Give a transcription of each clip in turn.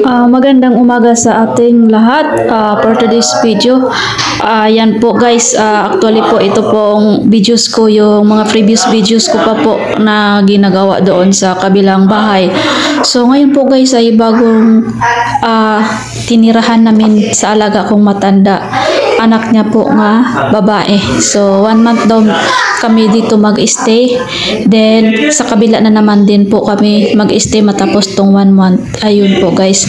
Magandang umaga sa ating lahat for today's video. Yan po guys, actually po ito pong videos ko, yung mga previous videos ko pa po na ginagawa doon sa kabilang bahay. So ngayon po guys ay bagong tinirahan namin sa alaga kong matanda. Anak niya po nga babae. So 1 month daw kami dito mag-stay. Then sa kabila na naman din po kami mag-stay matapos tong 1 month. Ayun po guys.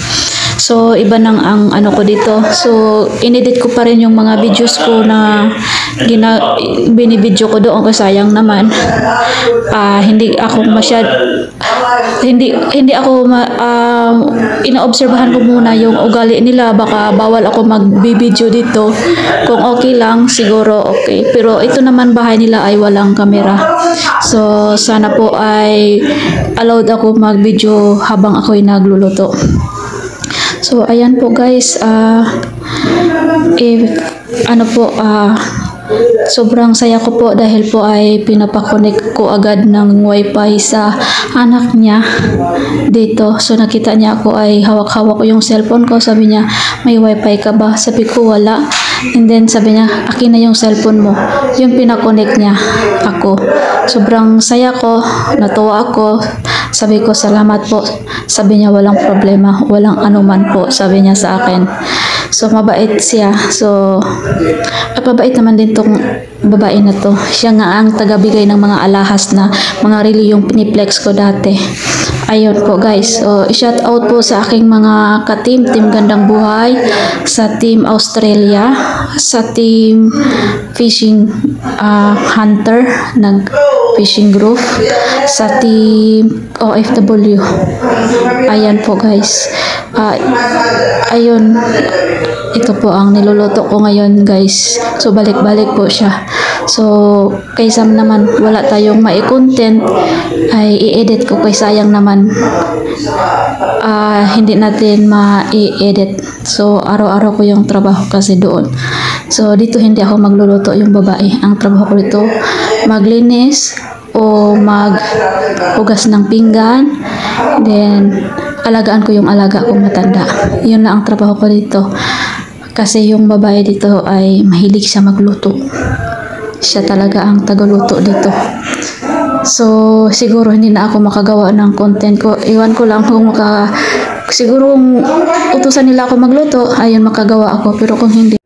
So iba nang ang ano ko dito. So inedit ko pa rin yung mga videos ko na binibidyo ko doon kasi sayang naman. Hindi ako inoobserbahan ko muna yung ugali nila, baka bawal ako magbibideo dito. Kung okay lang siguro okay, pero ito naman bahay nila ay walang kamera, so sana po ay allowed ako magbideo habang ako'y nagluluto. So ayan po guys, sobrang saya ko po dahil po ay pinapakonek ko agad ng wifi sa anak niya dito. So nakita niya ako ay hawak-hawak ko yung cellphone ko. Sabi niya, may wifi ka ba? Sabi ko wala. And then sabi niya, akin na yung cellphone mo. Yung pinakonek niya ako. Sobrang saya ko, natuwa ako. Sabi ko salamat po. Sabi niya walang problema, walang anuman po, sabi niya sa akin. So mabait siya. So mabait naman din tong babae na to. Siya nga ang tagabigay ng mga alahas na mga relo yung piniplex ko dati. Ayun po guys. So i-shout out po sa aking mga ka-team, Team Gandang Buhay, sa Team Australia, sa Team Fishing Hunter ng Fishing Group, sa Team OFW. Ayan po guys. Ayun, ito po ang niluluto ko ngayon guys. So balik-balik po siya. So kaysa naman wala tayong mai-content ay i-edit ko kay sayang naman hindi natin ma-i-edit. So araw-araw ko yung trabaho kasi doon. So dito hindi ako magluluto, yung babae. Ang trabaho ko dito maglinis o maghugas ng pinggan, then alagaan ko yung alaga kong matanda. Yun na ang trabaho ko dito. Kasi yung babae dito ay mahilig siya magluto. Siya talaga ang tagaluto dito. So siguro hindi na ako makagawa ng content ko. Iwan ko lang kung siguro utusan nila ako magluto, ayun makagawa ako. Pero kung hindi